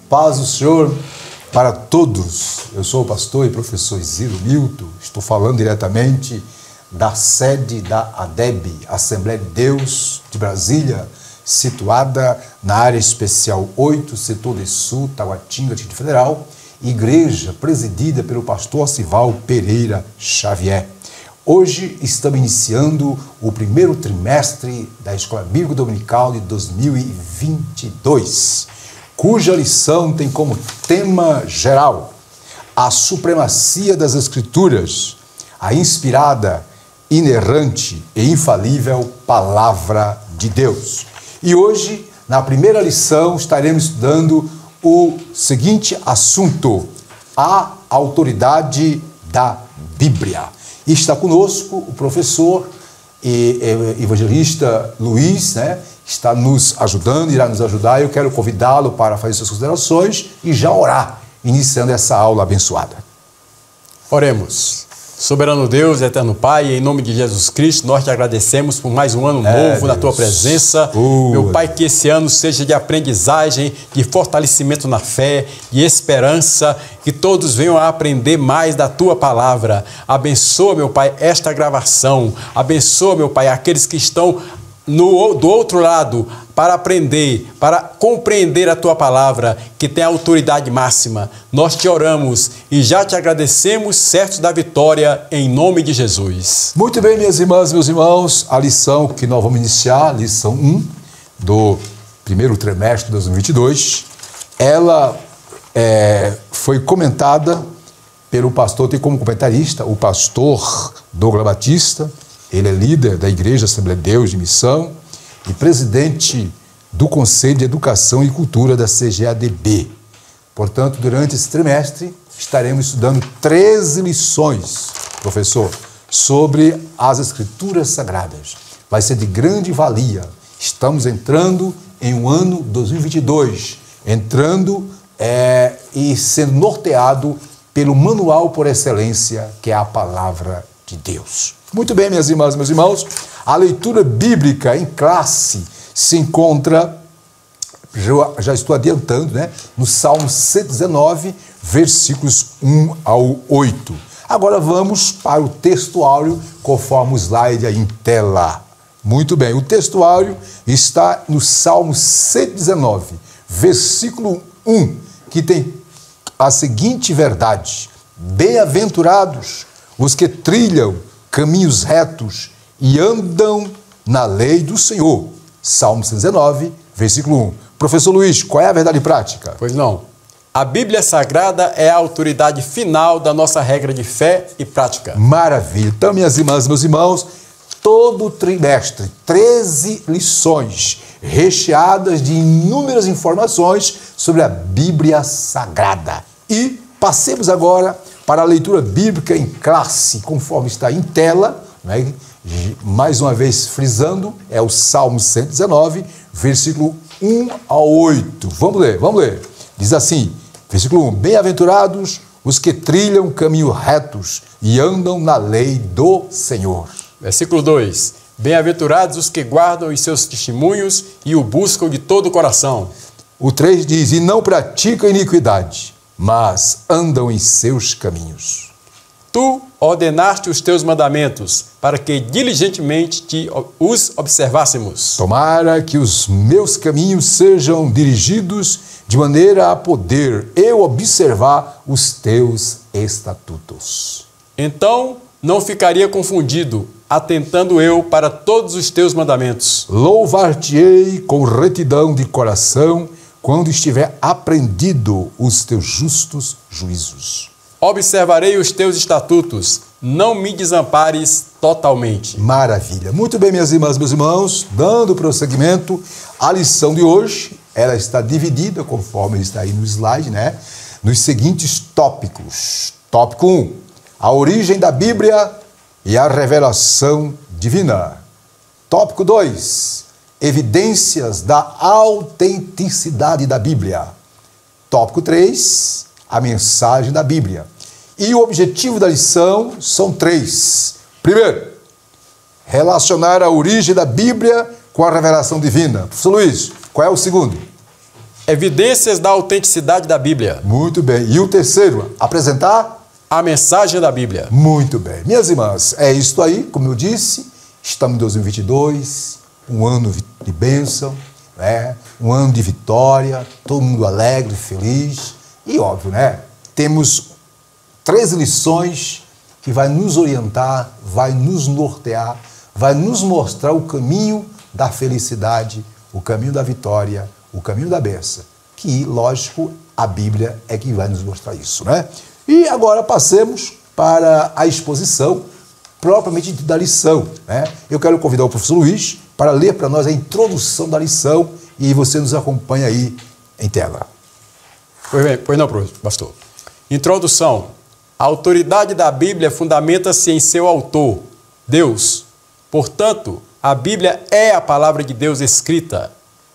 Paz do Senhor para todos. Eu sou o pastor e professor Ziro Milton. Estou falando diretamente da sede da ADEB, Assembleia de Deus de Brasília, situada na área especial 8, setor de sul, Taguatinga, Distrito Federal, igreja presidida pelo pastor Osival Pereira Xavier. Hoje estamos iniciando o primeiro trimestre da Escola Bíblica Dominical de 2022, cuja lição tem como tema geral a supremacia das Escrituras, a inspirada, inerrante e infalível Palavra de Deus. E hoje, na primeira lição, estaremos estudando o seguinte assunto: a autoridade da Bíblia. E está conosco o professor e evangelista Luiz, está nos ajudando, irá nos ajudar. Eu quero convidá-lo para fazer suas considerações e já orar, iniciando essa aula abençoada. Oremos. Soberano Deus, eterno Pai, em nome de Jesus Cristo, nós te agradecemos por mais um ano novo na tua presença. Meu Pai, que esse ano seja de aprendizagem, de fortalecimento na fé, de esperança, que todos venham a aprender mais da tua palavra. Abençoa, meu Pai, esta gravação. Abençoa, meu Pai, aqueles que estão do outro lado, para aprender, para compreender a tua palavra, que tem a autoridade máxima. Nós te oramos e já te agradecemos, certos da vitória, em nome de Jesus. Muito bem, minhas irmãs, meus irmãos, a lição que nós vamos iniciar, lição 1 do primeiro trimestre de 2022, ela foi comentada pelo pastor, tem como comentarista o pastor Douglas Batista. Ele é líder da Igreja Assembleia de Deus de Missão e presidente do Conselho de Educação e Cultura da CGADB. Portanto, durante esse trimestre, estaremos estudando 13 lições, professor, sobre as Escrituras Sagradas. Vai ser de grande valia. Estamos entrando em um ano 2022, e sendo norteado pelo manual por excelência, que é a Palavra de Deus. Muito bem, minhas irmãs, meus irmãos, a leitura bíblica em classe se encontra, já estou adiantando, no Salmo 119, versículos 1 ao 8. Agora vamos para o textuário, conforme o slide aí em tela. Muito bem, o textuário está no Salmo 119, versículo 1, que tem a seguinte verdade: bem-aventurados os que trilham caminhos retos e andam na lei do Senhor. Salmo 119, versículo 1. Professor Luiz, qual é a verdade prática? Pois não. A Bíblia Sagrada é a autoridade final da nossa regra de fé e prática. Maravilha. Então, minhas irmãs, meus irmãos, todo trimestre, 13 lições recheadas de inúmeras informações sobre a Bíblia Sagrada. E passemos agora para a leitura bíblica em classe, conforme está em tela, mais uma vez frisando, é o Salmo 119, versículo 1 ao 8. Vamos ler. Diz assim, versículo 1, bem-aventurados os que trilham caminhos retos e andam na lei do Senhor. Versículo 2, bem-aventurados os que guardam os seus testemunhos e o buscam de todo o coração. O 3 diz, e não praticam iniquidade, mas andam em seus caminhos. Tu ordenaste os teus mandamentos, para que diligentemente os observássemos. Tomara que os meus caminhos sejam dirigidos de maneira a poder eu observar os teus estatutos. Então não ficaria confundido, atentando eu para todos os teus mandamentos. Louvar-te-ei com retidão de coração, quando estiver aprendido os teus justos juízos. Observarei os teus estatutos, não me desampares totalmente. Maravilha. Muito bem, minhas irmãs, meus irmãos, dando prosseguimento à lição de hoje, ela está dividida, conforme está aí no slide, nos seguintes tópicos. Tópico 1, a origem da Bíblia e a revelação divina. Tópico 2, evidências da autenticidade da Bíblia. Tópico 3, a mensagem da Bíblia. E o objetivo da lição são 3. Primeiro, relacionar a origem da Bíblia com a revelação divina. Professor Luiz, qual é o segundo? Evidências da autenticidade da Bíblia. Muito bem. E o terceiro, apresentar a mensagem da Bíblia. Muito bem. Minhas irmãs, é isso aí, como eu disse, estamos em 2022, um ano de bênção, né? Um ano de vitória, todo mundo alegre, feliz. E óbvio, né? Temos 13 lições que vai nos orientar, vai nos nortear, vai nos mostrar o caminho da felicidade, o caminho da vitória, o caminho da bênção. Que, lógico, a Bíblia é que vai nos mostrar isso, né? E agora passemos para a exposição propriamente da lição, né? Eu quero convidar o professor Luiz para ler para nós a introdução da lição e você nos acompanha aí em tela. Pois não, pastor. Introdução. A autoridade da Bíblia fundamenta-se em seu autor, Deus. Portanto, a Bíblia é a palavra de Deus escrita.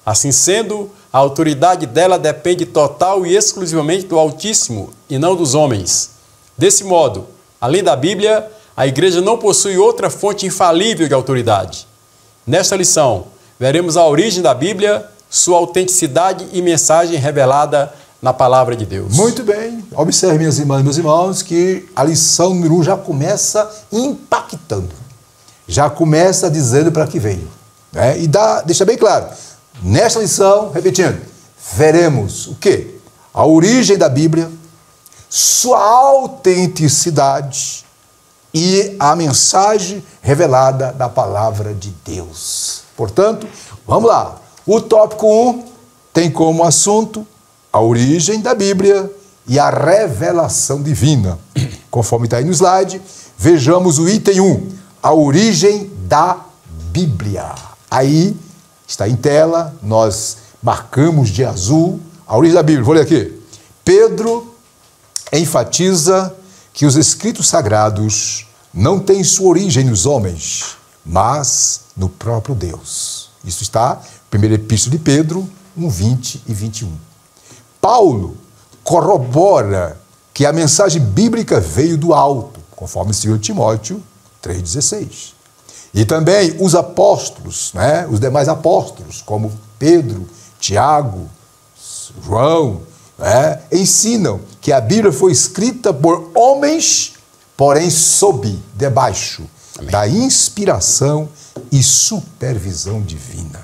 Assim sendo, a autoridade dela depende total e exclusivamente do Altíssimo e não dos homens. Desse modo, além da Bíblia, a Igreja não possui outra fonte infalível de autoridade. Nesta lição, veremos a origem da Bíblia, sua autenticidade e mensagem revelada na Palavra de Deus. Muito bem. Observe, minhas irmãs e meus irmãos, que a lição número 1 já começa impactando. Já começa dizendo para que veio, né? E deixa bem claro. Nesta lição, repetindo, veremos o quê? A origem da Bíblia, sua autenticidade e a mensagem revelada da palavra de Deus. Portanto, vamos lá. O tópico 1 tem como assunto a origem da Bíblia e a revelação divina. Conforme está aí no slide, vejamos o item 1, a origem da Bíblia. Aí está em tela, nós marcamos de azul a origem da Bíblia. Vou ler aqui. Pedro enfatiza que os escritos sagrados não têm sua origem nos homens, mas no próprio Deus. Isso está na 1ª Epístola de Pedro, 1:20 e 21. Paulo corrobora que a mensagem bíblica veio do alto, conforme 2 Timóteo 3,16. E também os apóstolos, né, os demais apóstolos, como Pedro, Tiago, João, né, ensinam que a Bíblia foi escrita por homens, porém debaixo da inspiração e supervisão divina.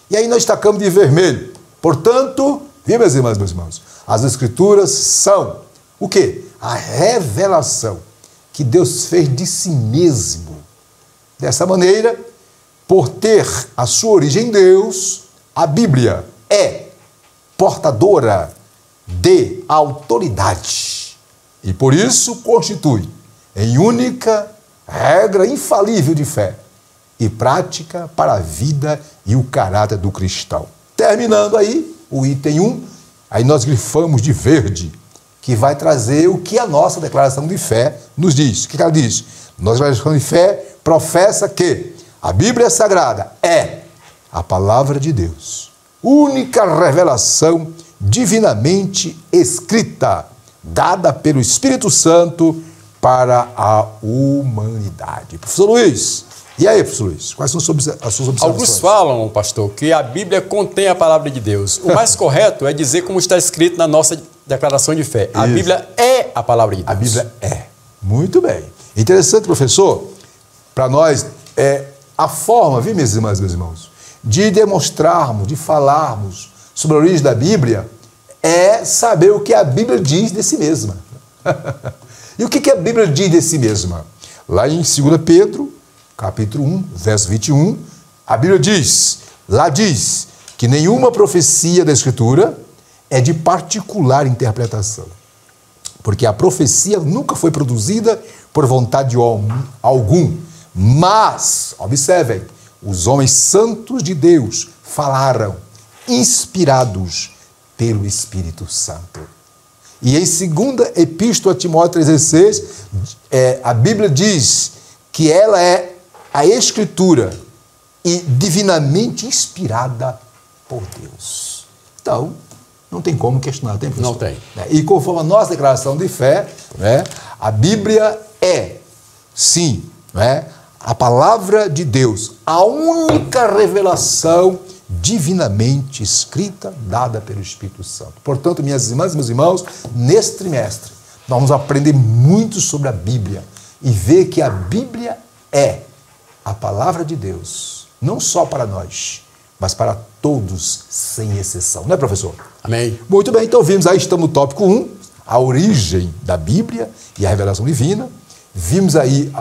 E aí nós destacamos de vermelho. Portanto, viu, minhas irmãs e meus irmãos, as Escrituras são o quê? A revelação que Deus fez de si mesmo. Dessa maneira, por ter a sua origem em Deus, a Bíblia é portadora de autoridade e por isso constitui em única regra infalível de fé e prática para a vida e o caráter do cristão. Terminando aí o item 1, aí nós grifamos de verde, que vai trazer o que a nossa declaração de fé nos diz. O que ela diz? Nossa declaração de fé professa que a Bíblia Sagrada é a palavra de Deus, única revelação divinamente escrita, dada pelo Espírito Santo para a humanidade. Professor Luiz, e aí, professor Luiz, quais são as suas observações? Alguns falam, pastor, que a Bíblia contém a palavra de Deus. O mais correto é dizer como está escrito na nossa declaração de fé. A Bíblia é a palavra de Deus. A Bíblia é. Muito bem. Interessante, professor, para nós, a forma, viu, minhas irmãs e meus irmãos, de demonstrarmos, de falarmos sobre a origem da Bíblia, é saber o que a Bíblia diz de si mesma. E o que a Bíblia diz de si mesma? Lá em 2 Pedro, capítulo 1, verso 21, a Bíblia diz, que nenhuma profecia da Escritura é de particular interpretação, porque a profecia nunca foi produzida por vontade de algum, mas, observem, os homens santos de Deus falaram, inspirados pelo Espírito Santo. E em 2ª Epístola a Timóteo 3,16, a Bíblia diz que ela é a Escritura e divinamente inspirada por Deus. Então, não tem como questionar, tem, professor? Não tem. E conforme a nossa declaração de fé, né, a Bíblia é, sim, né, a palavra de Deus, a única revelação divinamente escrita, dada pelo Espírito Santo. Portanto, minhas irmãs e meus irmãos, neste trimestre, nós vamos aprender muito sobre a Bíblia e ver que a Bíblia é a palavra de Deus, não só para nós, mas para todos, sem exceção. Não é, professor? Amém. Muito bem, então vimos aí, estamos no tópico 1, a origem da Bíblia e a revelação divina. Vimos aí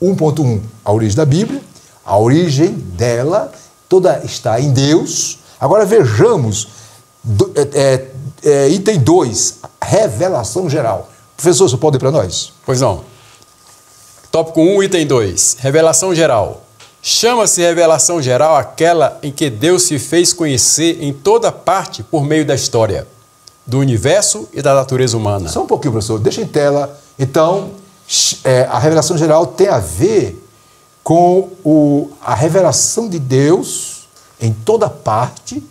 1.1, a origem da Bíblia, a origem dela, toda está em Deus. Agora vejamos, item 2, revelação geral. Professor, você pode ir para nós? Pois não. Tópico 1, item 2, revelação geral. Chama-se revelação geral aquela em que Deus se fez conhecer em toda parte por meio da história, do universo e da natureza humana. Só um pouquinho, professor, deixa em tela. Então, a revelação geral tem a ver com a revelação de Deus em toda parte,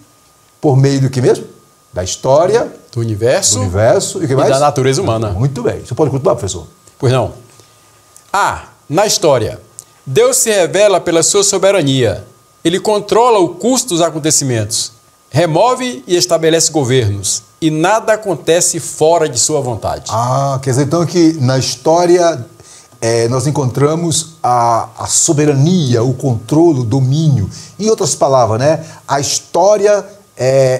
por meio do que mesmo? Da história, do universo e, o que mais? Da natureza humana. Muito bem. Você pode continuar, professor? Pois não. Na história, Deus se revela pela sua soberania. Ele controla o curso dos acontecimentos, remove e estabelece governos, e nada acontece fora de sua vontade. Quer dizer então que na história nós encontramos a soberania, o controle, o domínio. Em outras palavras, né, a história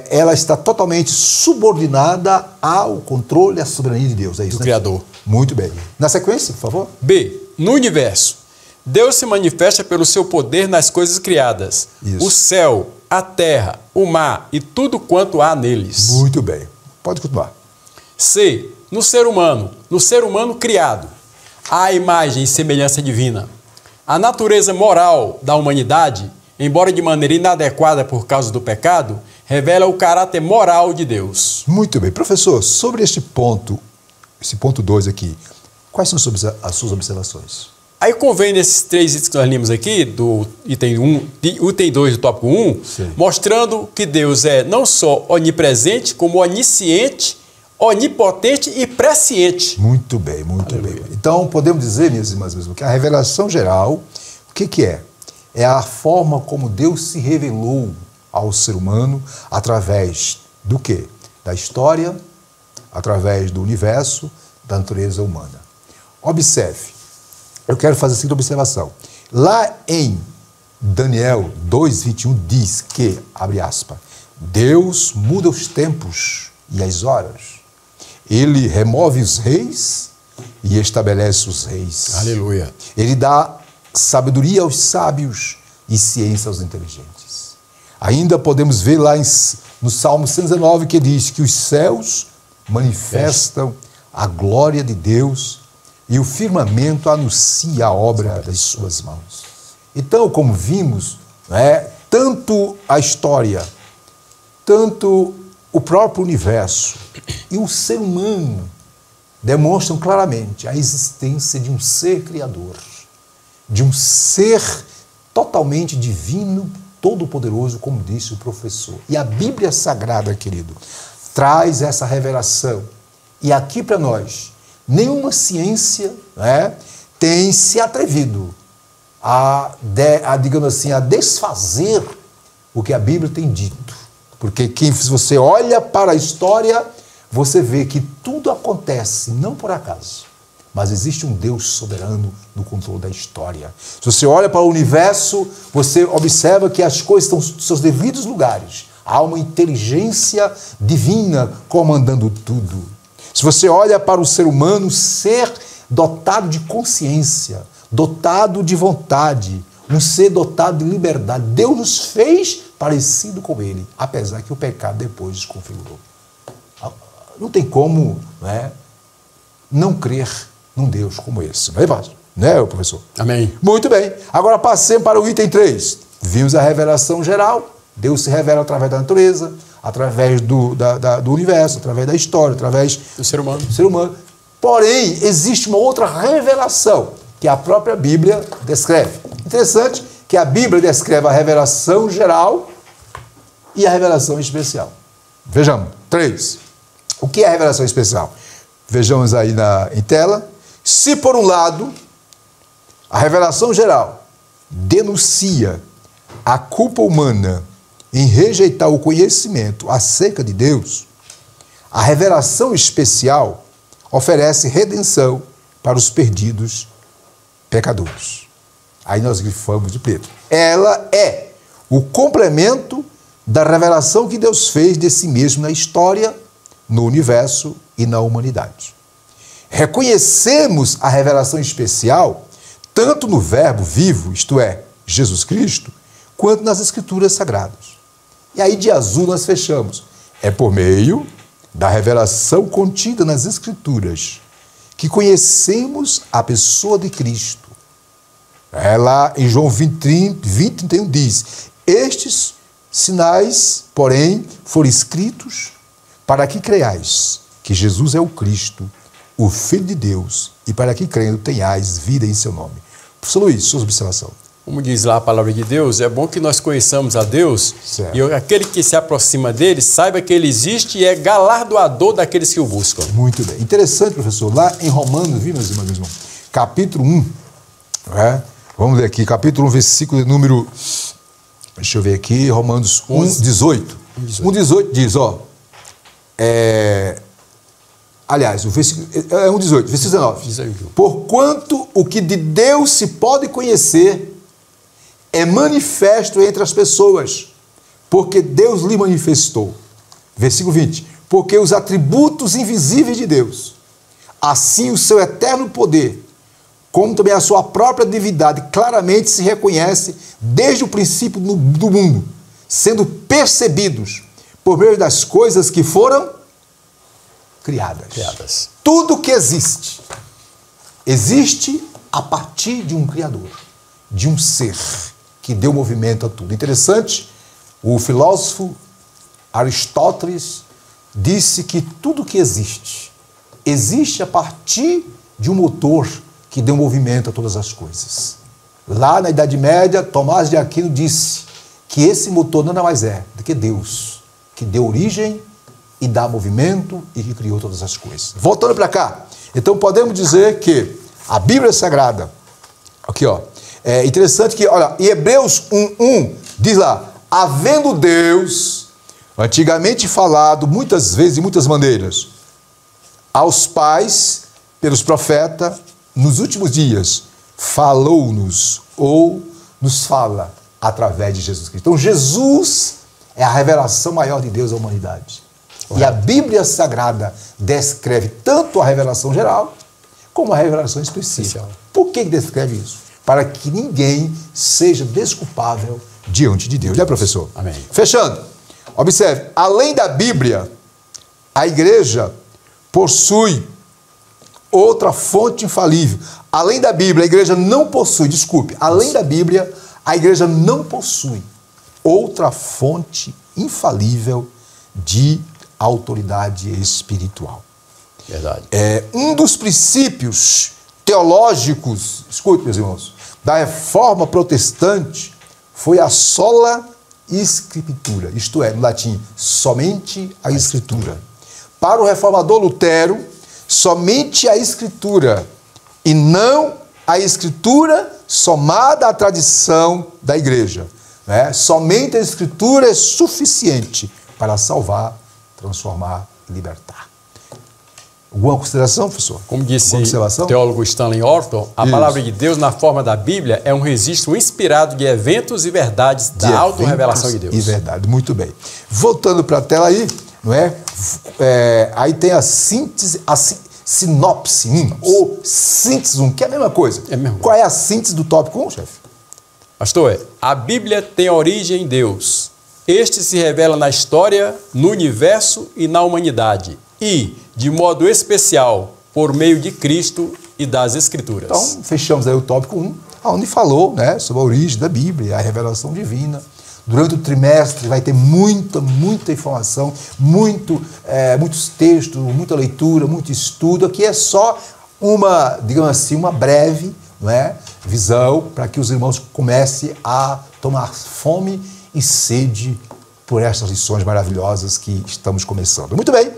ela está totalmente subordinada ao controle e à soberania de Deus. É isso, do Criador. Muito bem. Na sequência, por favor. B. No universo, Deus se manifesta pelo seu poder nas coisas criadas. Isso. O céu, a terra, o mar e tudo quanto há neles. Muito bem. Pode continuar. C. No ser humano criado, há a imagem e semelhança divina. A natureza moral da humanidade, embora de maneira inadequada por causa do pecado, revela o caráter moral de Deus. Muito bem. Professor, sobre esse ponto 2 aqui, quais são as suas observações? Aí convém nesses 3 itens que nós lemos aqui, do item 2 do tópico 1, Sim. mostrando que Deus é não só onipresente, como onisciente, onipotente e presciente. Muito bem, muito Aleluia. Bem. Então, podemos dizer, minhas irmãs, mesmo, que a revelação geral, o que é? É a forma como Deus se revelou ao ser humano através do quê? Da história, através do universo, da natureza humana. Observe, eu quero fazer a seguinte observação. Lá em Daniel 2:21 diz que, abre aspas, Deus muda os tempos e as horas. Ele remove os reis e estabelece os reis. Aleluia. Ele dá sabedoria aos sábios e ciência aos inteligentes. Ainda podemos ver lá no Salmo 119 que diz que os céus manifestam a glória de Deus e o firmamento anuncia a obra das suas mãos. Então, como vimos, tanto a história, tanto o próprio universo e o ser humano demonstram claramente a existência de um ser criador, de um ser totalmente divino, todo-poderoso, como disse o professor. E a Bíblia Sagrada, querido, traz essa revelação. E aqui para nós, nenhuma ciência tem se atrevido digamos assim, a desfazer o que a Bíblia tem dito. Porque se você olha para a história, você vê que tudo acontece, não por acaso, mas existe um Deus soberano no controle da história. Se você olha para o universo, você observa que as coisas estão nos seus devidos lugares. Há uma inteligência divina comandando tudo. Se você olha para o ser humano, ser dotado de consciência, dotado de vontade, um ser dotado de liberdade. Deus nos fez parecido com ele, apesar que o pecado depois desconfigurou. Não tem como não crer num Deus como esse. Não é, pastor? Né, professor? Amém. Muito bem. Agora passemos para o item 3. Vimos a revelação geral. Deus se revela através da natureza, através do universo, através da história, através do ser humano. Porém, existe uma outra revelação que a própria Bíblia descreve. Interessante que a Bíblia descreve a revelação geral e a revelação especial. Vejamos. 3. O que é a revelação especial? Vejamos aí em tela. Se, por um lado, a revelação geral denuncia a culpa humana em rejeitar o conhecimento acerca de Deus, a revelação especial oferece redenção para os perdidos pecadores. Aí nós grifamos de preto. Ela é o complemento da revelação que Deus fez de si mesmo na história, no universo e na humanidade. Reconhecemos a revelação especial tanto no Verbo vivo, isto é, Jesus Cristo, quanto nas Escrituras Sagradas. E aí de azul nós fechamos. É por meio da revelação contida nas Escrituras que conhecemos a pessoa de Cristo. Lá em João 20:31 diz: estes sinais, porém, foram escritos para que creiais que Jesus é o Cristo, o Filho de Deus, e para que crendo tenhais vida em seu nome. Professor Luiz, sua observação. Como diz lá a palavra de Deus, é bom que nós conheçamos a Deus, certo, e aquele que se aproxima dele saiba que ele existe e é galardoador daqueles que o buscam. Muito bem. Interessante, professor, lá em Romanos, viu, meus irmãos, capítulo 1, vamos ler aqui, capítulo 1, versículo número, deixa eu ver aqui, Romanos 1:18. 1:18 diz, aliás, o versículo é 1:18, versículo 19. Porquanto o que de Deus se pode conhecer é manifesto entre as pessoas, porque Deus lhe manifestou. Versículo 20. Porque os atributos invisíveis de Deus, assim o seu eterno poder, como também a sua própria divindade, claramente se reconhece desde o princípio do mundo, sendo percebidos por meio das coisas que foram criadas. Tudo que existe a partir de um Criador, de um ser que deu movimento a tudo. Interessante, o filósofo Aristóteles disse que tudo que existe a partir de um motor que deu movimento a todas as coisas. Lá na Idade Média, Tomás de Aquino disse que esse motor nada mais é do que Deus, que deu origem e dá movimento e que criou todas as coisas. Voltando para cá, então podemos dizer que a Bíblia Sagrada, aqui é interessante que, olha, em Hebreus 1:1 diz lá, havendo Deus, antigamente falado muitas vezes, de muitas maneiras, aos pais, pelos profetas, nos últimos dias, falou-nos ou nos fala através de Jesus Cristo. Então Jesus é a revelação maior de Deus à humanidade. E a Bíblia Sagrada descreve tanto a revelação geral como a revelação específica. Por que descreve isso? Para que ninguém seja desculpável diante de Deus. Professor? Amém. Fechando. Observe, além da Bíblia, a igreja possui outra fonte infalível. Além da Bíblia, a igreja não possui, além da Bíblia, a igreja não possui outra fonte infalível de autoridade espiritual. Verdade. Um dos princípios teológicos, escute, meus irmãos, da reforma protestante foi a sola escritura, isto é, no latim, somente a escritura. Para o reformador Lutero, somente a escritura e não a escritura somada à tradição da igreja. Somente a escritura é suficiente para salvar, transformar e libertar. Alguma consideração, professor? Como disse o teólogo Stanley Orton, a palavra de Deus na forma da Bíblia é um registro inspirado de eventos e verdades da autorrevelação de Deus. E verdade, muito bem. Voltando para a tela aí, não é? Aí tem a síntese, sinopse 1 ou síntese 1, que é a mesma coisa. É mesmo. Qual é a síntese do tópico 1, chefe? Pastor, a Bíblia tem origem em Deus. Este se revela na história, no universo e na humanidade. E, de modo especial, por meio de Cristo e das Escrituras. Então, fechamos aí o tópico 1, onde falou, sobre a origem da Bíblia, a revelação divina. Durante o trimestre vai ter muita informação, muitos textos, muita leitura, muito estudo. Aqui é só uma, digamos assim, uma breve visão para que os irmãos comecem a tomar fome e sede por estas lições maravilhosas que estamos começando. Muito bem.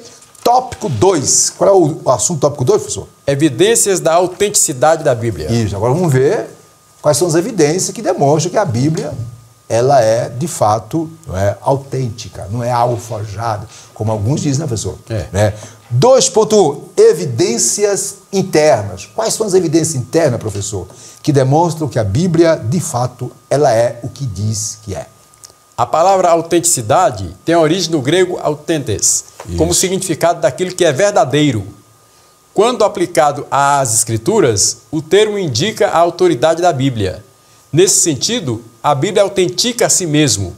Tópico 2. Qual é o assunto do tópico 2, professor? Evidências da autenticidade da Bíblia. Isso. Agora vamos ver quais são as evidências que demonstram que a Bíblia ela é, de fato, não é, autêntica, não é algo forjado, como alguns dizem, né, professor? Né? 2.1, evidências internas. Quais são as evidências internas, professor, que demonstram que a Bíblia, de fato, ela é o que diz que é? A palavra autenticidade tem origem no grego autentes, como significado daquilo que é verdadeiro. Quando aplicado às Escrituras, o termo indica a autoridade da Bíblia. Nesse sentido, a Bíblia autentica a si mesmo,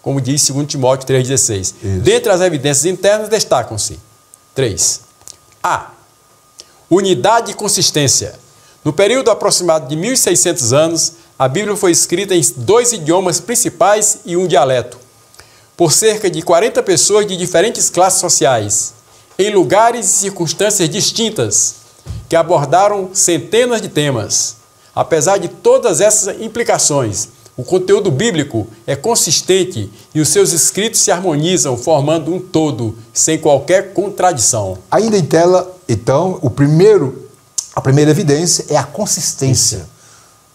como diz 2 Timóteo 3,16. Dentre as evidências internas destacam-se 3. A. Unidade e consistência. No período aproximado de 1.600 anos, a Bíblia foi escrita em 2 idiomas principais e um dialeto, por cerca de 40 pessoas de diferentes classes sociais, em lugares e circunstâncias distintas, que abordaram centenas de temas. Apesar de todas essas implicações, o conteúdo bíblico é consistente e os seus escritos se harmonizam, formando um todo, sem qualquer contradição. Ainda em tela, então, a primeira evidência é a consistência.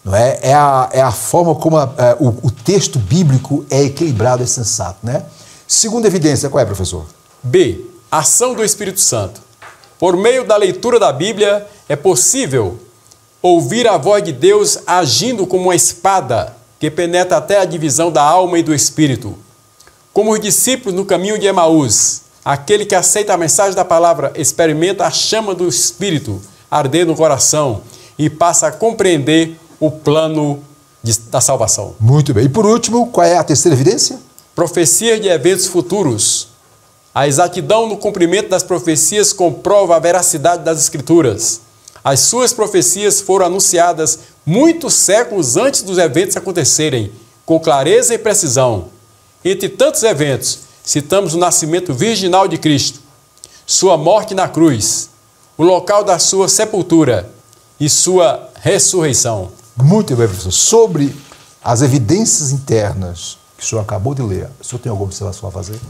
Não é? É a forma como o texto bíblico é equilibrado e sensato. Né? Segunda evidência, qual é, professor? B. Ação do Espírito Santo. Por meio da leitura da Bíblia, é possível ouvir a voz de Deus agindo como uma espada que penetra até a divisão da alma e do espírito. Como os discípulos no caminho de Emaús, aquele que aceita a mensagem da palavra experimenta a chama do Espírito arder no coração e passa a compreender o plano da salvação. Muito bem. E por último, qual é a terceira evidência? Profecias de eventos futuros. A exatidão no cumprimento das profecias comprova a veracidade das Escrituras. As suas profecias foram anunciadas muitos séculos antes dos eventos acontecerem, com clareza e precisão. Entre tantos eventos, citamos o nascimento virginal de Cristo, sua morte na cruz, o local da sua sepultura e sua ressurreição. Muito bem, professor. Sobre as evidências internas que o senhor acabou de ler, o senhor tem alguma observação a fazer?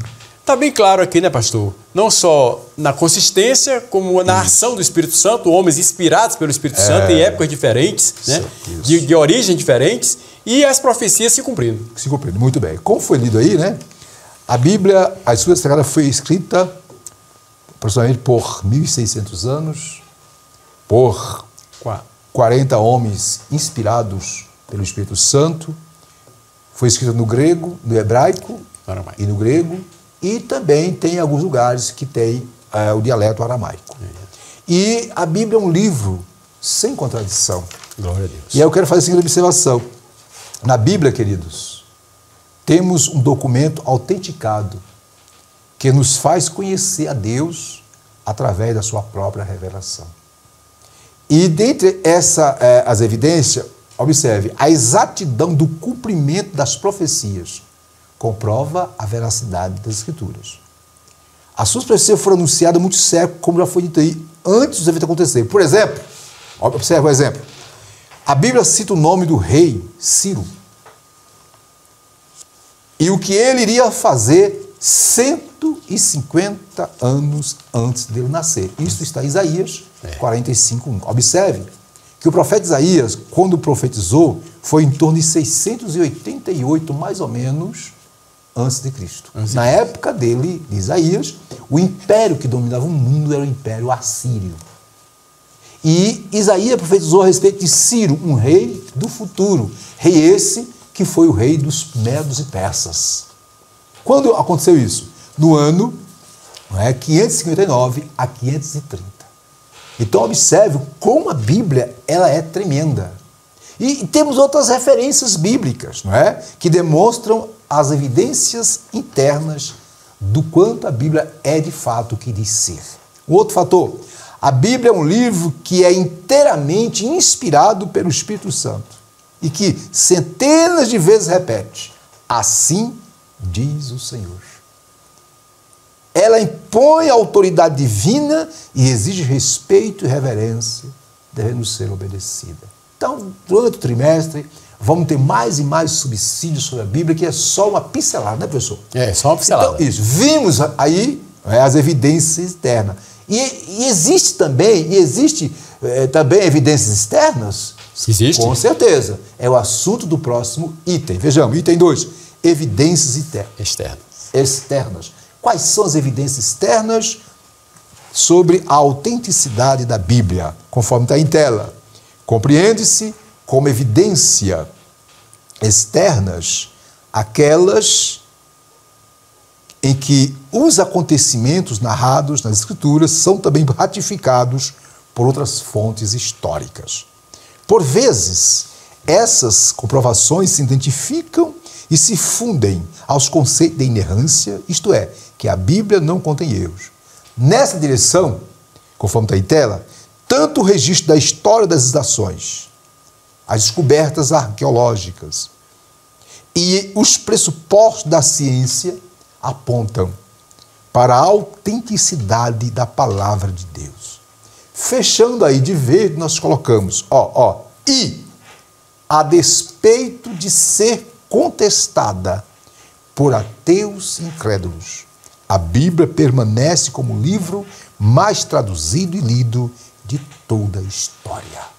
Está bem claro aqui, né, pastor? Não só na consistência, como na ação do Espírito Santo, homens inspirados pelo Espírito Santo em épocas diferentes, né? De origem diferentes, e as profecias se cumprindo. Se cumprindo, muito bem. Como foi lido aí, né? A Bíblia, a sua Sagrada foi escrita aproximadamente por 1.600 anos, por 40 homens inspirados pelo Espírito Santo. Foi escrita no grego, no hebraico e no grego. E também tem alguns lugares que tem o dialeto aramaico. E a Bíblia é um livro sem contradição. Glória a Deus. E aí eu quero fazer a seguinte observação. Na Bíblia, queridos, temos um documento autenticado que nos faz conhecer a Deus através da sua própria revelação. E dentre as evidências, observe, a exatidão do cumprimento das profecias comprova a veracidade das Escrituras. As suas profecias foram anunciadas muito séculos, como já foi dito aí, antes dos eventos acontecerem. Por exemplo, observe o exemplo. A Bíblia cita o nome do rei Ciro. E o que ele iria fazer 150 anos antes dele nascer. Isso está em Isaías 45:1. Observe que o profeta Isaías, quando profetizou, foi em torno de 688, mais ou menos, antes de Cristo. Na época dele, de Isaías, o império que dominava o mundo era o Império Assírio. E Isaías profetizou a respeito de Ciro, um rei do futuro. Rei esse que foi o rei dos medos e persas. Quando aconteceu isso? No ano 559 a 530. Então observe como a Bíblia ela é tremenda. E temos outras referências bíblicas, não é? Que demonstram as evidências internas do quanto a Bíblia é de fato o que diz ser. Um outro fator, a Bíblia é um livro que é inteiramente inspirado pelo Espírito Santo e que centenas de vezes repete, assim diz o Senhor. Ela impõe a autoridade divina e exige respeito e reverência, devendo ser obedecida. Então, durante o trimestre, vamos ter mais e mais subsídios sobre a Bíblia, que é só uma pincelada, né, professor? É, só uma pincelada. Então, isso. Vimos aí as evidências externas. E existe também evidências externas? Existe? Com certeza. É o assunto do próximo item. Vejamos, item 2. Evidências externas. Quais são as evidências externas sobre a autenticidade da Bíblia? Conforme está em tela. Compreende-se como evidência externas aquelas em que os acontecimentos narrados nas Escrituras são também ratificados por outras fontes históricas. Por vezes, essas comprovações se identificam e se fundem aos conceitos de inerrância, isto é, que a Bíblia não contém erros. Nessa direção, conforme está em tela, tanto o registro da história das nações, as descobertas arqueológicas e os pressupostos da ciência apontam para a autenticidade da palavra de Deus. Fechando aí de verde, nós colocamos, e a despeito de ser contestada por ateus incrédulos, a Bíblia permanece como o livro mais traduzido e lido de toda a história.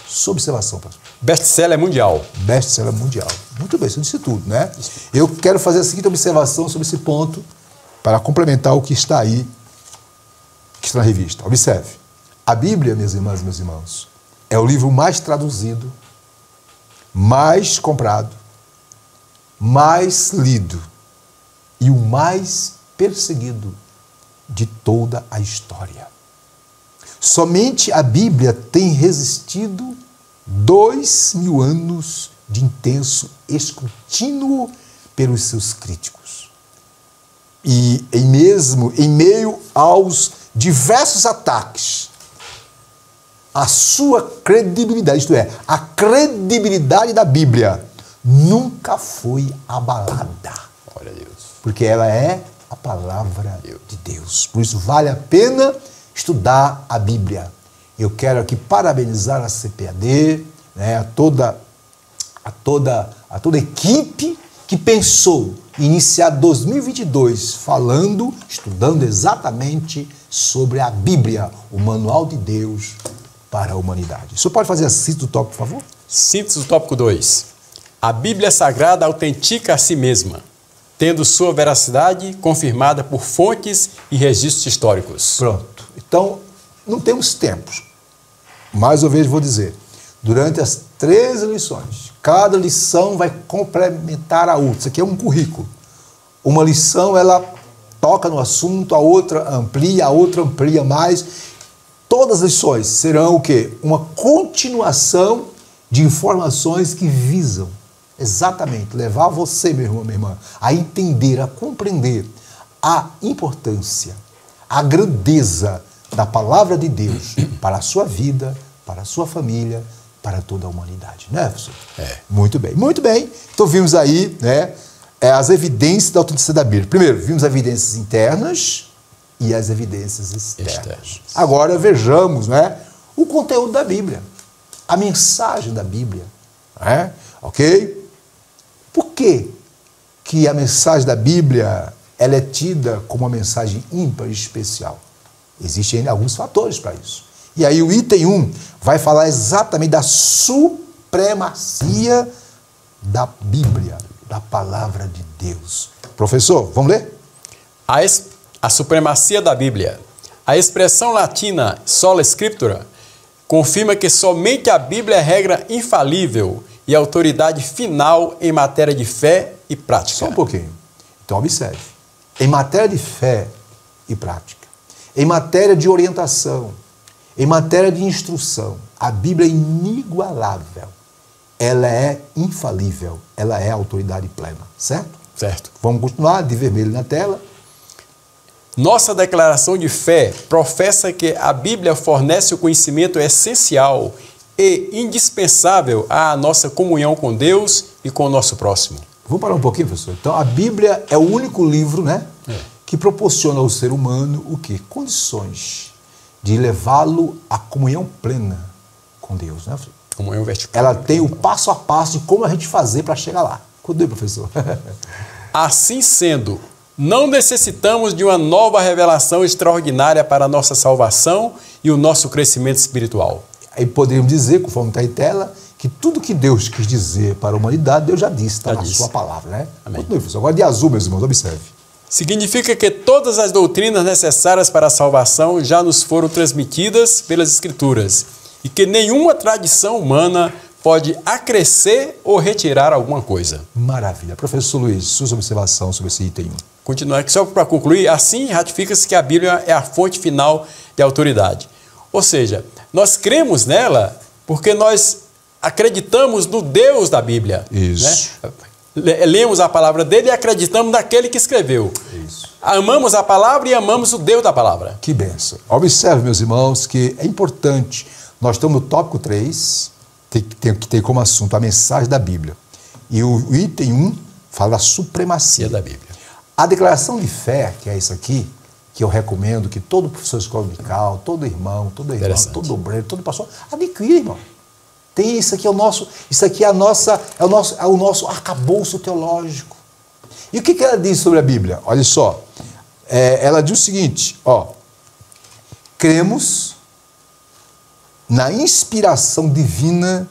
Sob observação, pastor. Best-seller mundial. Best-seller mundial. Muito bem, isso disse tudo, né? Eu quero fazer a seguinte observação sobre esse ponto para complementar o que está aí, que está na revista. Observe. A Bíblia, minhas irmãs e meus irmãos, é o livro mais traduzido, mais comprado, mais lido e o mais perseguido de toda a história. Somente a Bíblia tem resistido 2000 anos de intenso escrutínio pelos seus críticos. E em meio aos diversos ataques, a sua credibilidade, isto é, a credibilidade da Bíblia, nunca foi abalada. Glória a Deus. Porque ela é a palavra de Deus. Por isso vale a pena estudar a Bíblia. Eu quero aqui parabenizar a CPAD, né, a toda a equipe que pensou em iniciar 2022 estudando exatamente sobre a Bíblia, o manual de Deus para a humanidade. O senhor pode fazer a síntese do tópico, por favor? Síntese do tópico 2. A Bíblia Sagrada autentica a si mesma, tendo sua veracidade confirmada por fontes e registros históricos. Pronto. Então, não temos tempos. Mais uma vez vou dizer, durante as 13 lições, cada lição vai complementar a outra. Isso aqui é um currículo. Uma lição, ela toca no assunto, a outra amplia mais. Todas as lições serão o quê? Uma continuação de informações que visam exatamente levar você, meu irmão, minha irmã, a entender, a compreender a importância, a grandeza da palavra de Deus para a sua vida, para a sua família, para toda a humanidade, né, professor? Muito bem, muito bem. Então vimos aí, né, as evidências da autenticidade da Bíblia. Primeiro, vimos as evidências internas e as evidências externas. Agora vejamos, né, o conteúdo da Bíblia, a mensagem da Bíblia, né? Ok? Por que a mensagem da Bíblia ela é tida como uma mensagem ímpar e especial? Existem ainda alguns fatores para isso. E aí o item 1 vai falar exatamente da supremacia da Bíblia, da palavra de Deus. Professor, vamos ler? A supremacia da Bíblia. A expressão latina sola scriptura confirma que somente a Bíblia é regra infalível e autoridade final em matéria de fé e prática. Só um pouquinho. Então, observe. Em matéria de fé e prática, em matéria de orientação, em matéria de instrução, a Bíblia é inigualável. Ela é infalível. Ela é autoridade plena. Certo? Certo. Vamos continuar, de vermelho na tela. Nossa declaração de fé professa que a Bíblia fornece o conhecimento essencial e indispensável à nossa comunhão com Deus e com o nosso próximo. Vamos parar um pouquinho, professor? Então, a Bíblia é o único livro, né, que proporciona ao ser humano o quê? Condições de levá-lo à comunhão plena com Deus, né, professor? Comunhão vertical. Ela tem o passo a passo de como a gente fazer para chegar lá. Cuidado, professor. Assim sendo, não necessitamos de uma nova revelação extraordinária para a nossa salvação e o nosso crescimento espiritual. Aí poderíamos dizer, conforme está em tela, que tudo que Deus quis dizer para a humanidade, Deus já disse, está na sua palavra, né? Amém. Continue, professor. Agora de azul, meus irmãos, observe. Significa que todas as doutrinas necessárias para a salvação já nos foram transmitidas pelas Escrituras e que nenhuma tradição humana pode acrescer ou retirar alguma coisa. Maravilha. Professor Luiz, sua observação sobre esse item 1. Continuar aqui, só para concluir, assim ratifica-se que a Bíblia é a fonte final de autoridade. Ou seja, nós cremos nela porque nós acreditamos no Deus da Bíblia. Isso. Né? Lemos a palavra dele e acreditamos naquele que escreveu. Isso. Amamos a palavra e amamos o Deus da palavra. Que bênção. Observe, meus irmãos, que é importante. Nós estamos no tópico 3, que tem como assunto a mensagem da Bíblia. E o item 1 fala da supremacia da Bíblia. A declaração de fé, que é isso aqui, que eu recomendo que todo professor de escola dominical, todo irmão, todo obreiro, todo pastor, adquira, irmão. Tem isso aqui, isso aqui é o nosso arcabouço teológico. E o que ela diz sobre a Bíblia? Olha só, ela diz o seguinte, cremos na inspiração divina,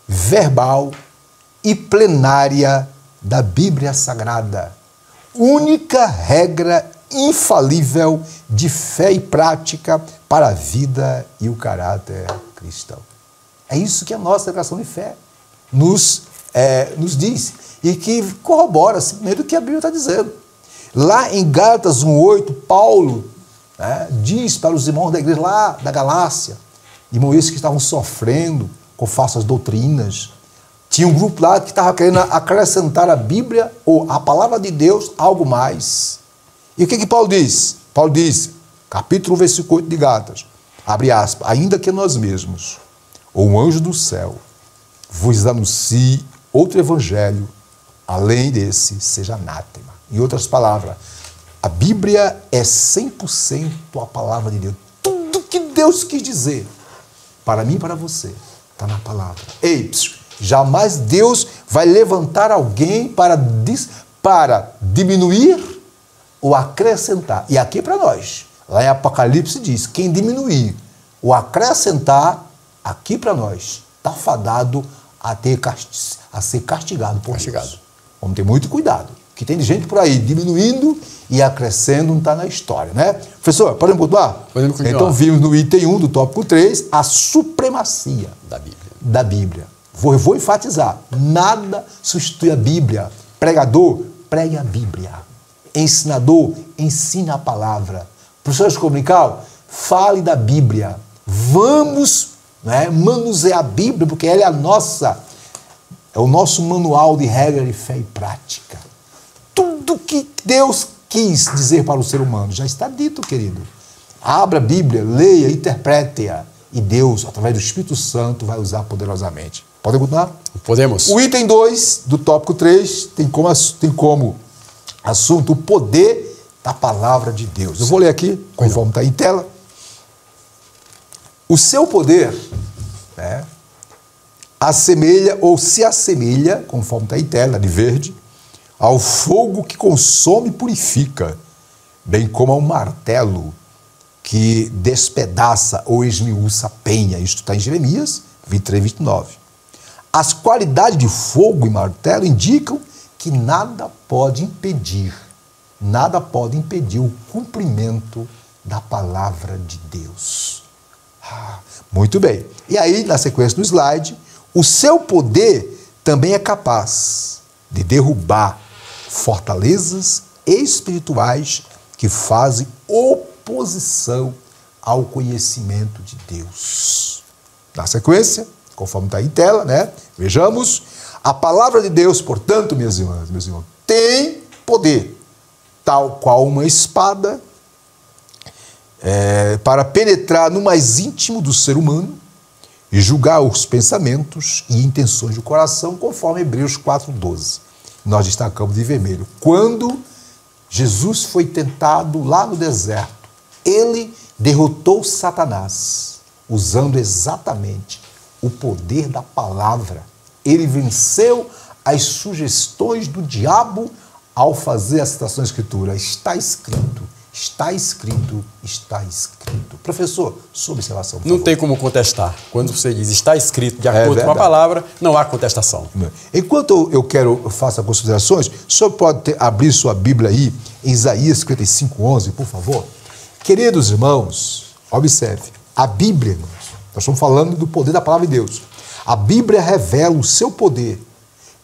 verbal e plenária da Bíblia Sagrada, única regra infalível de fé e prática para a vida e o caráter cristão. É isso que a nossa declaração de fé nos diz e que corrobora simplesmente o que a Bíblia está dizendo. Lá em Gálatas 1,8, Paulo diz para os irmãos da igreja lá da Galácia, irmãos esses que estavam sofrendo com falsas doutrinas, tinha um grupo lá que estava querendo acrescentar a Bíblia ou a palavra de Deus algo mais. E o que Paulo diz? Paulo diz, capítulo 1, versículo 8 de Gálatas, abre aspas, ainda que nós mesmos, ou um anjo do céu, vos anuncie outro evangelho, além desse, seja anátema. Em outras palavras, a Bíblia é 100% a palavra de Deus. Tudo que Deus quis dizer, para mim e para você, está na palavra. Ei, jamais Deus vai levantar alguém para diminuir ou acrescentar. E aqui para nós, lá em Apocalipse diz, quem diminuir ou acrescentar, aqui para nós, está fadado a ser castigado por Deus. Vamos ter muito cuidado, que tem gente por aí diminuindo e acrescendo, não está na história, né? Professor, podemos continuar? Podemos continuar. Então vimos no item 1 do tópico 3, a supremacia da Bíblia. Vou enfatizar, nada substitui a Bíblia. Pregador, pregue a Bíblia. Ensinador, ensine a palavra. Professor de comunical, fale da Bíblia. Vamos manusear a Bíblia, porque ela é o nosso manual de regra de fé e prática. Tudo que Deus quis dizer para o ser humano já está dito, querido. Abra a Bíblia, leia, interprete-a. E Deus, através do Espírito Santo, vai usar poderosamente. Podemos continuar? Podemos. O item 2 do tópico 3 tem como assunto o poder da palavra de Deus. Eu vou ler aqui, conforme está em tela. O seu poder assemelha ou se assemelha, conforme está em tela, de verde, ao fogo que consome e purifica, bem como ao martelo que despedaça ou esmiuça a penha. Isto está em Jeremias 23, 29. As qualidades de fogo e martelo indicam que nada pode impedir o cumprimento da palavra de Deus. Muito bem. E aí, na sequência do slide, o seu poder também é capaz de derrubar fortalezas espirituais que fazem oposição ao conhecimento de Deus. Na sequência, conforme está em tela, vejamos, a palavra de Deus, portanto, minhas irmãs, meus irmãos, tem poder, tal qual uma espada, para penetrar no mais íntimo do ser humano e julgar os pensamentos e intenções do coração, conforme Hebreus 4:12. Nós destacamos de vermelho. Quando Jesus foi tentado lá no deserto, ele derrotou Satanás, usando exatamente o poder da palavra. Ele venceu as sugestões do diabo ao fazer a citação da Escritura. Está escrito, Está escrito, está escrito. Professor, sua observação, por Não favor. tem como contestar. Quando você diz está escrito de acordo com a palavra, não há contestação. Enquanto eu faço as considerações, o senhor pode abrir sua Bíblia aí em Isaías 55:11, por favor? Queridos irmãos, observe, a Bíblia, irmãos, nós estamos falando do poder da palavra de Deus. A Bíblia revela o seu poder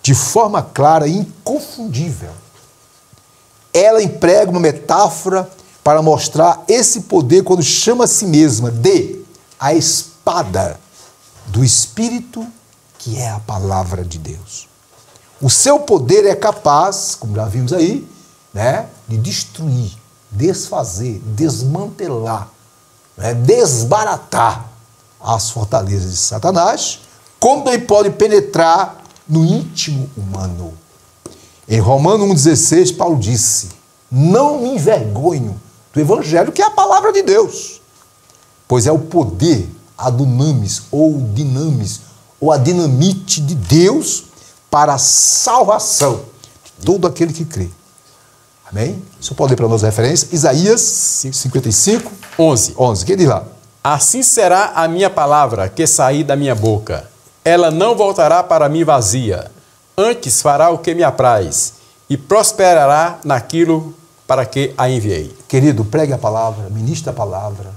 de forma clara e inconfundível. Ela emprega uma metáfora para mostrar esse poder quando chama a si mesma de a espada do Espírito, que é a palavra de Deus. O seu poder é capaz, como já vimos aí, né, de destruir, desfazer, desmantelar, né, desbaratar as fortalezas de Satanás, como também pode penetrar no íntimo humano. Em Romanos 1,16, Paulo disse: não me envergonho do Evangelho, que é a palavra de Deus, pois é o poder, a dunamis, ou dinamis, ou a dinamite de Deus para a salvação de todo aquele que crê. Amém? Você pode ler para nós a referência? Isaías 55, 11. O que diz lá? Assim será a minha palavra que sair da minha boca. Ela não voltará para mim vazia. Antes fará o que me apraz e prosperará naquilo para que a enviei. Querido, pregue a palavra, ministre a palavra.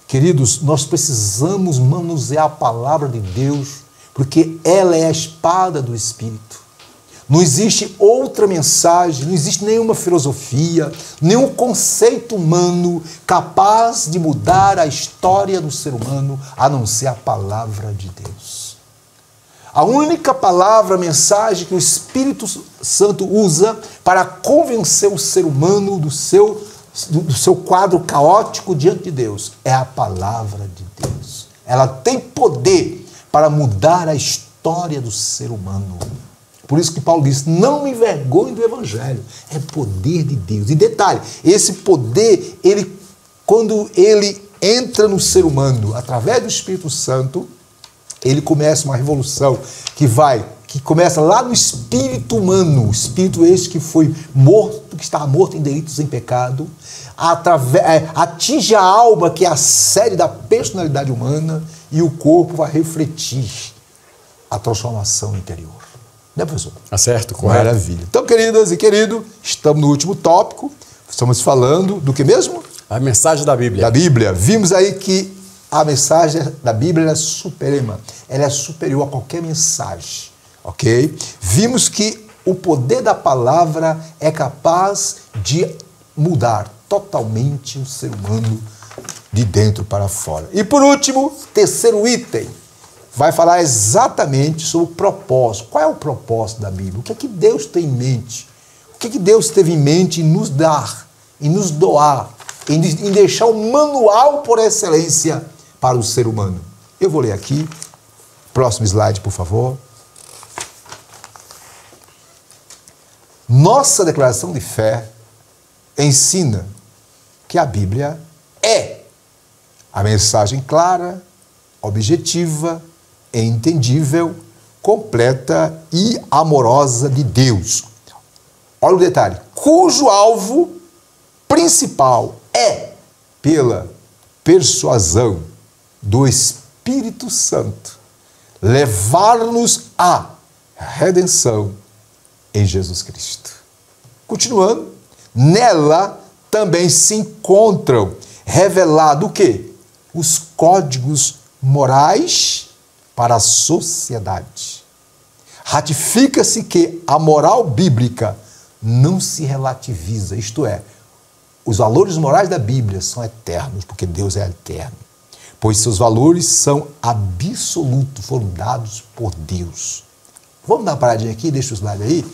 Queridos, nós precisamos manusear a palavra de Deus, porque ela é a espada do Espírito. Não existe outra mensagem, não existe nenhuma filosofia, nenhum conceito humano capaz de mudar a história do ser humano, a não ser a palavra de Deus. A única palavra, mensagem que o Espírito Santo usa para convencer o ser humano do seu quadro caótico diante de Deus é a palavra de Deus. Ela tem poder para mudar a história do ser humano. Por isso que Paulo diz: não me envergonhe do Evangelho. É poder de Deus. E detalhe, esse poder, quando ele entra no ser humano, através do Espírito Santo, ele começa uma revolução que começa lá no espírito humano, o espírito esse que foi morto, que estava morto em delitos e em pecado, atinge a alma, que é a sede da personalidade humana, e o corpo vai refletir a transformação interior. Né, professor? Certo, correto. Maravilha. Então, queridas e queridos, estamos no último tópico. Estamos falando do que mesmo? A mensagem da Bíblia. Da Bíblia. Vimos aí que a mensagem da Bíblia é suprema. Ela é superior a qualquer mensagem. Ok? Vimos que o poder da palavra é capaz de mudar totalmente o ser humano de dentro para fora. E por último, terceiro item, vai falar exatamente sobre o propósito. Qual é o propósito da Bíblia? O que é que Deus tem em mente? O que é que Deus teve em mente em nos dar, em nos doar, em deixar um manual por excelência para o ser humano? Eu vou ler aqui. Próximo slide, por favor. Nossa declaração de fé ensina que a Bíblia é a mensagem clara, objetiva, entendível, completa e amorosa de Deus. Olha o detalhe, cujo alvo principal é, pela persuasão do Espírito Santo, levar-nos à redenção em Jesus Cristo. Continuando, nela também se encontram revelado o quê? Os códigos morais para a sociedade. Ratifica-se que a moral bíblica não se relativiza, isto é, os valores morais da Bíblia são eternos, porque Deus é eterno, pois seus valores são absolutos, foram dados por Deus. Vamos dar uma paradinha aqui, deixa o slide aí.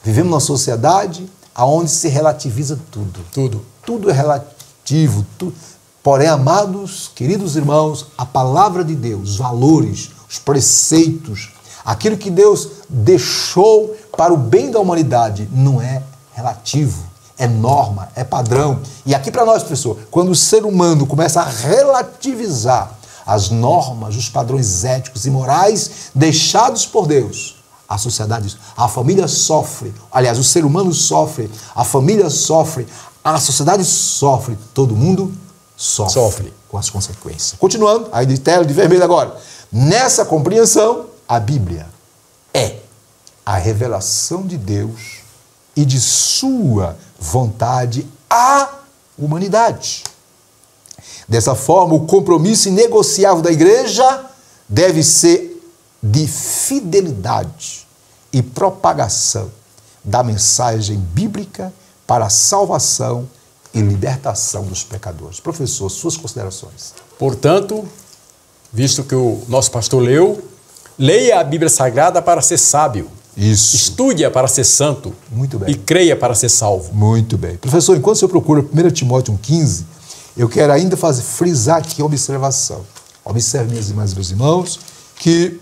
Vivemos numa sociedade onde se relativiza tudo. Tudo é relativo. Porém, amados, queridos irmãos, a palavra de Deus, os valores, os preceitos, aquilo que Deus deixou para o bem da humanidade, não é relativo, é norma, é padrão. E aqui para nós, professor, quando o ser humano começa a relativizar as normas, os padrões éticos e morais deixados por Deus, a sociedade, a família sofre, aliás, o ser humano sofre, a família sofre, A sociedade sofre, todo mundo sofre com as consequências. Continuando, aí de tela de vermelho agora. Nessa compreensão, a Bíblia é a revelação de Deus e de sua vontade à humanidade. Dessa forma, o compromisso inegociável da igreja deve ser de fidelidade e propagação da mensagem bíblica para a salvação e libertação dos pecadores. Professor, suas considerações. Portanto, visto que o nosso pastor leu, leia a Bíblia Sagrada para ser sábio. Isso. Estude-a para ser santo. Muito bem. E creia para ser salvo. Muito bem. Professor, enquanto o senhor procura 1 Timóteo 1,15, eu quero ainda frisar aqui a observação. Observe, minhas irmãs e meus irmãos, que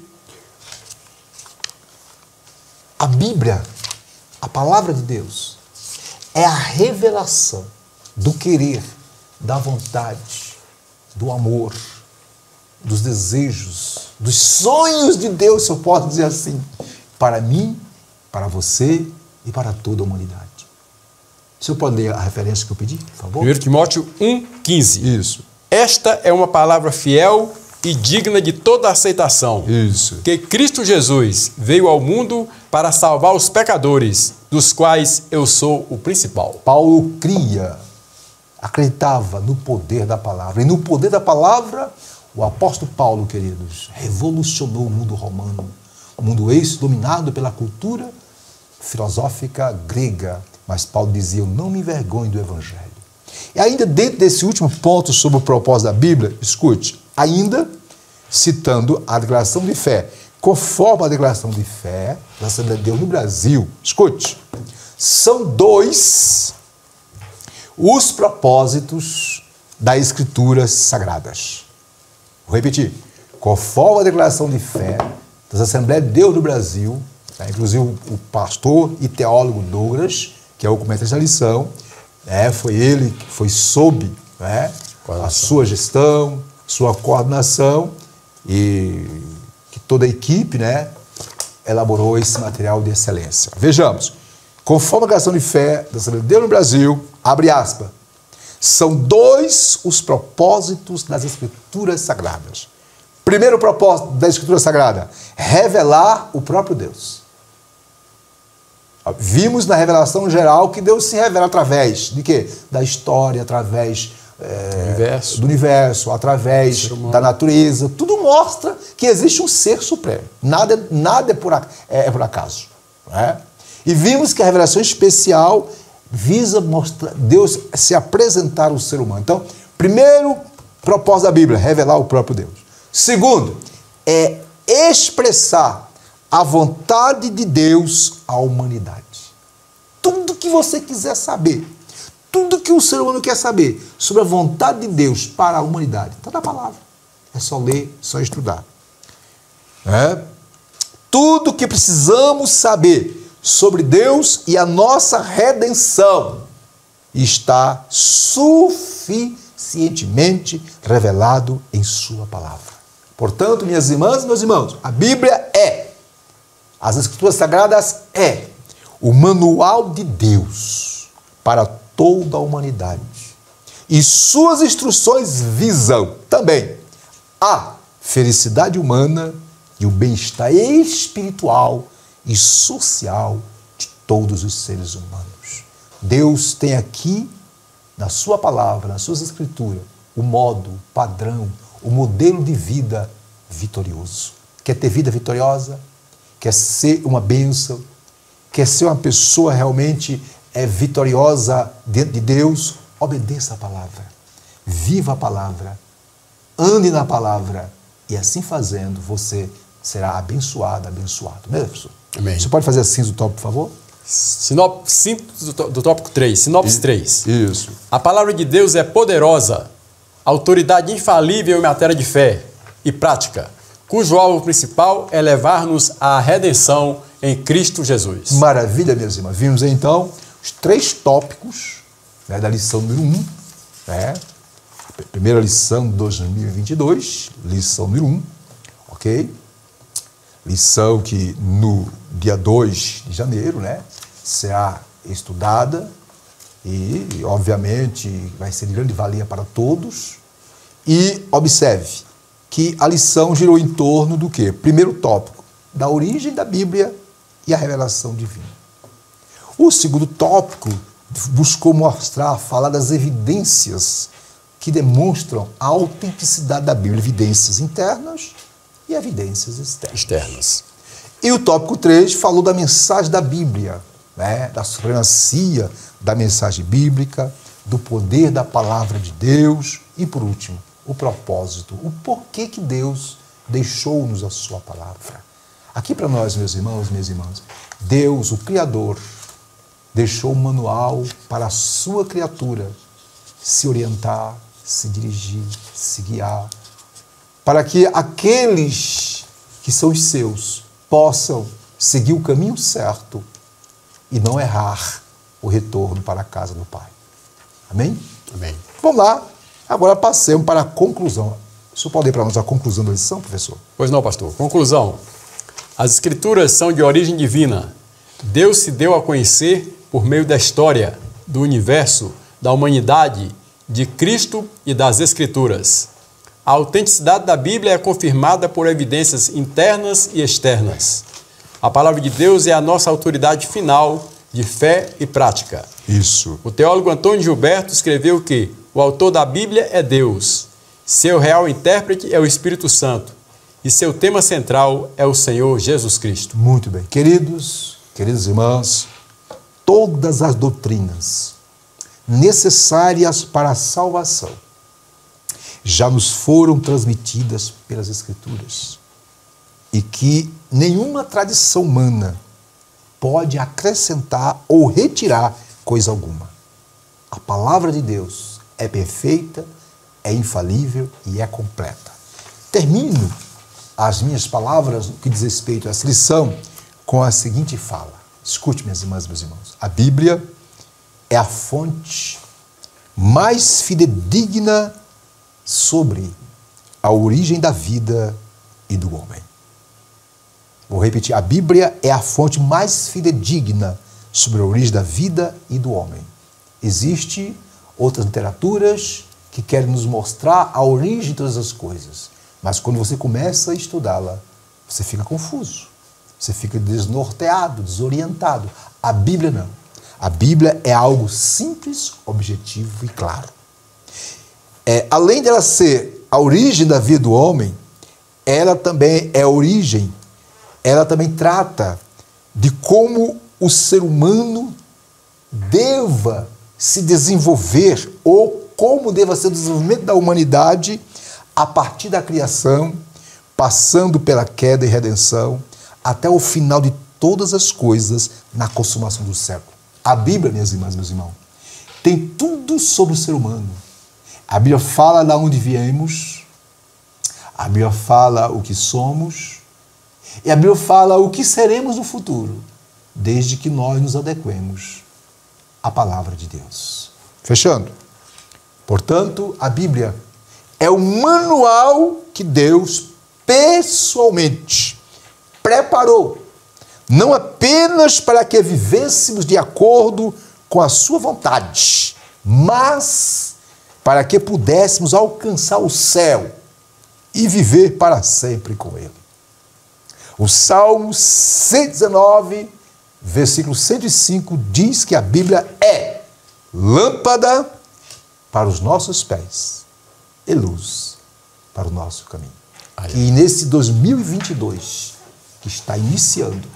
a Bíblia, a palavra de Deus, é a revelação do querer, da vontade, do amor, dos desejos, dos sonhos de Deus, se eu posso dizer assim, para mim, para você e para toda a humanidade. O senhor pode ler a referência que eu pedi, por favor? 1 Timóteo 1,15. Isso. Esta é uma palavra fiel e digna de toda aceitação. Isso. Que Cristo Jesus veio ao mundo para salvar os pecadores, dos quais eu sou o principal. Paulo acreditava no poder da palavra. E no poder da palavra, o apóstolo Paulo, queridos, revolucionou o mundo romano. O mundo esse dominado pela cultura filosófica grega. Mas Paulo dizia, eu não me envergonho do Evangelho. E ainda dentro desse último ponto sobre o propósito da Bíblia, escute, ainda citando a declaração de fé, conforme a declaração de fé da Assembleia de Deus no Brasil, escute, são 2 os propósitos das Escrituras Sagradas. Vou repetir, conforme a declaração de fé das Assembleias de Deus no Brasil, inclusive o pastor e teólogo Douglas, que é o comentarista da lição, foi ele que foi sob a sua gestão, sua coordenação e que toda a equipe elaborou esse material de excelência. Vejamos, conforme a declaração de fé da Assembleia de Deus no Brasil, abre aspas, são 2 os propósitos das Escrituras Sagradas. Primeiro propósito da Escritura Sagrada, revelar o próprio Deus. Vimos na revelação geral que Deus se revela através de quê? Da história, através do universo, através da natureza. Tudo mostra que existe um ser supremo. Nada é por acaso. E vimos que a revelação especial visa mostrar Deus se apresentar ao ser humano. Então, primeiro propósito da Bíblia, revelar o próprio Deus. Segundo, é expressar a vontade de Deus à humanidade. Tudo que você quiser saber, tudo que o ser humano quer saber sobre a vontade de Deus para a humanidade, está na palavra. É só ler, só estudar. Tudo que precisamos saber sobre Deus e a nossa redenção está suficientemente revelado em sua palavra. Portanto, minhas irmãs e meus irmãos, a Bíblia as Escrituras Sagradas o manual de Deus para toda a humanidade. E suas instruções visam também a felicidade humana e o bem-estar espiritual e social de todos os seres humanos. Deus tem aqui, na sua palavra, nas suas Escrituras, o modo, o padrão, o modelo de vida vitorioso. Quer ter vida vitoriosa? Quer ser uma bênção? Quer ser uma pessoa realmente vitoriosa diante de Deus? Obedeça a palavra. Viva a palavra. Ande na palavra. E assim fazendo, você será abençoado. Né, professor? Amém. Você pode fazer a síntese do tópico, por favor? Síntese do tópico 3. Sinopse 3. Isso. A palavra de Deus é poderosa, autoridade infalível em matéria de fé e prática, cujo alvo principal é levar-nos à redenção em Cristo Jesus. Maravilha, meus irmãos. Vimos então os 3 tópicos da lição número 1. Primeira lição de 2022, lição número 1. Ok? Lição que no dia 2 de janeiro será estudada e, obviamente, vai ser de grande valia para todos. E observe que a lição girou em torno do quê? Primeiro tópico, da origem da Bíblia e a revelação divina. O segundo tópico buscou mostrar, falar das evidências que demonstram a autenticidade da Bíblia, evidências internas e evidências externas. E o tópico 3 falou da mensagem da Bíblia, né? Da supremacia da mensagem bíblica, do poder da palavra de Deus e, por último, o propósito, o porquê que Deus deixou-nos a sua palavra. Aqui para nós, meus irmãos, minhas irmãs, Deus, o Criador, deixou um manual para a sua criatura se orientar, se dirigir, se guiar, para que aqueles que são os seus possam seguir o caminho certo e não errar o retorno para a casa do Pai. Amém? Amém. Vamos lá. Agora passemos para a conclusão. O senhor pode ir para nós a conclusão da lição, professor? Pois não, pastor. Conclusão. As Escrituras são de origem divina. Deus se deu a conhecer por meio da história, do universo, da humanidade, de Cristo e das Escrituras. A autenticidade da Bíblia é confirmada por evidências internas e externas. A palavra de Deus é a nossa autoridade final de fé e prática. Isso. O teólogo Antônio Gilberto escreveu que o autor da Bíblia é Deus, seu real intérprete é o Espírito Santo e seu tema central é o Senhor Jesus Cristo. Muito bem. Queridos irmãos, todas as doutrinas necessárias para a salvação já nos foram transmitidas pelas Escrituras e que nenhuma tradição humana pode acrescentar ou retirar coisa alguma. A palavra de Deus é perfeita, é infalível e é completa. Termino as minhas palavras no que diz respeito a essa lição com a seguinte fala. Escute, minhas irmãs, meus irmãos. A Bíblia é a fonte mais fidedigna sobre a origem da vida e do homem. Vou repetir. A Bíblia é a fonte mais fidedigna sobre a origem da vida e do homem. Existem outras literaturas que querem nos mostrar a origem de todas as coisas. Mas quando você começa a estudá-la, você fica confuso. Você fica desnorteado, desorientado. A Bíblia não. A Bíblia é algo simples, objetivo e claro. Além dela ser a origem da vida do homem, ela também é a origem, ela também trata de como o ser humano deva se desenvolver ou como deva ser o desenvolvimento da humanidade a partir da criação, passando pela queda e redenção, até o final de todas as coisas na consumação do século. A Bíblia, minhas irmãs, meus irmãos, tem tudo sobre o ser humano. A Bíblia fala de onde viemos, a Bíblia fala o que somos, e a Bíblia fala o que seremos no futuro, desde que nós nos adequemos à palavra de Deus. Fechando. Portanto, a Bíblia é o manual que Deus pessoalmente preparou, não apenas para que vivêssemos de acordo com a sua vontade, mas para que pudéssemos alcançar o céu e viver para sempre com Ele. O Salmo 119, versículo 105, diz que a Bíblia é lâmpada para os nossos pés e luz para o nosso caminho. E nesse 2022, que está iniciando,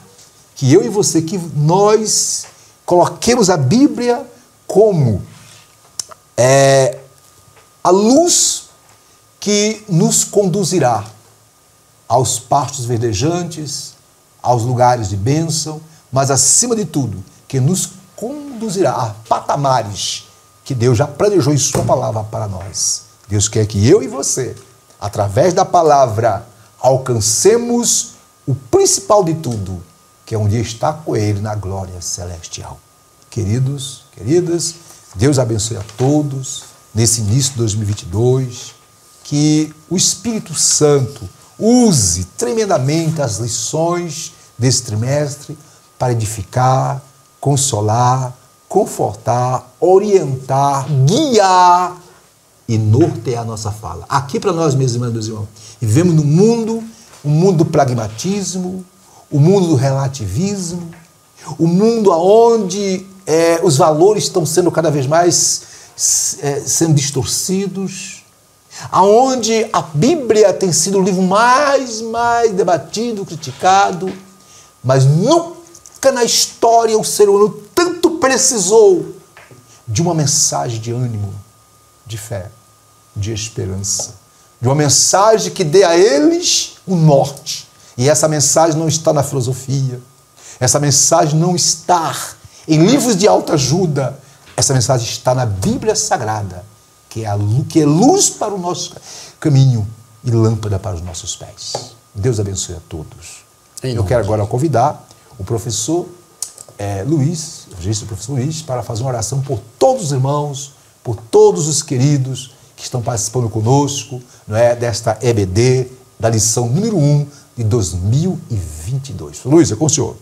que eu e você, que nós coloquemos a Bíblia como a luz que nos conduzirá aos pastos verdejantes, aos lugares de bênção, mas acima de tudo, que nos conduzirá a patamares que Deus já planejou em sua palavra para nós. Deus quer que eu e você, através da palavra, alcancemos o principal de tudo, que é um dia estar com Ele na glória celestial. Queridos, queridas, Deus abençoe a todos nesse início de 2022, que o Espírito Santo use tremendamente as lições desse trimestre para edificar, consolar, confortar, orientar, guiar e nortear a nossa fala. Aqui para nós, meus irmãos e meus irmãos, vivemos num mundo, um mundo do pragmatismo, o mundo do relativismo, o mundo onde os valores estão sendo cada vez mais sendo distorcidos, aonde a Bíblia tem sido o livro mais debatido, criticado, mas nunca na história o ser humano tanto precisou de uma mensagem de ânimo, de fé, de esperança, de uma mensagem que dê a eles o norte. E essa mensagem não está na filosofia, essa mensagem não está em livros de autoajuda, essa mensagem está na Bíblia Sagrada, que é luz para o nosso caminho e lâmpada para os nossos pés. Deus abençoe a todos. Eu quero agora convidar o professor Luiz, o professor Luiz, para fazer uma oração por todos os irmãos, por todos os queridos que estão participando conosco, desta EBD, da lição número 1 de 2022. Luiz, é com o senhor.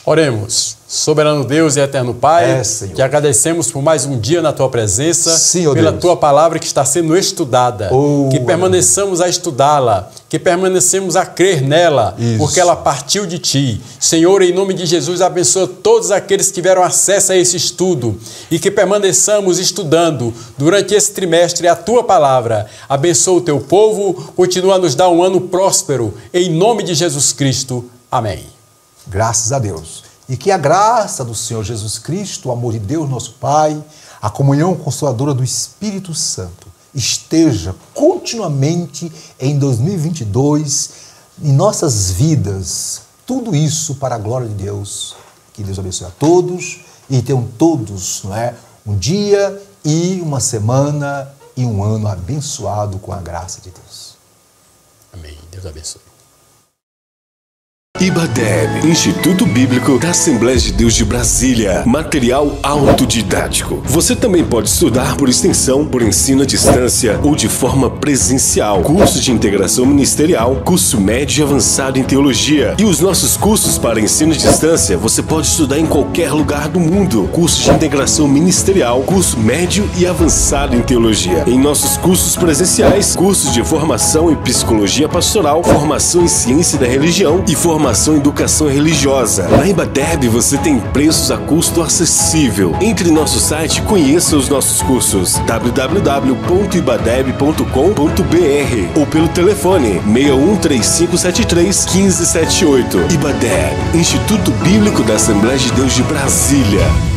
Oremos. Soberano Deus e eterno Pai, te agradecemos por mais um dia na Tua presença, pela Tua palavra que está sendo estudada, que permaneçamos a estudá-la, que permanecemos a crer nela, porque ela partiu de Ti. Senhor, em nome de Jesus, abençoa todos aqueles que tiveram acesso a esse estudo e que permaneçamos estudando durante esse trimestre a Tua palavra. Abençoa o Teu povo, continua a nos dar um ano próspero, em nome de Jesus Cristo. Amém. Graças a Deus. E que a graça do Senhor Jesus Cristo, o amor de Deus, nosso Pai, a comunhão consoladora do Espírito Santo esteja continuamente em 2022 em nossas vidas. Tudo isso para a glória de Deus. Que Deus abençoe a todos e tenham todos, um dia e uma semana e um ano abençoado com a graça de Deus. Amém. Deus abençoe. IBADEB, Instituto Bíblico da Assembleia de Deus de Brasília. Material autodidático. Você também pode estudar por extensão, por ensino à distância ou de forma presencial. Curso de integração ministerial, curso médio e avançado em teologia. E os nossos cursos para ensino à distância, você pode estudar em qualquer lugar do mundo. Curso de integração ministerial, curso médio e avançado em teologia. Em nossos cursos presenciais, cursos de formação em psicologia pastoral, formação em ciência da religião e formação em educação religiosa. Na IBADEB você tem preços a custo acessível. Entre em nosso site e conheça os nossos cursos www.ibadeb.com.br ou pelo telefone 613573 1578. IBADEB, Instituto Bíblico da Assembleia de Deus de Brasília.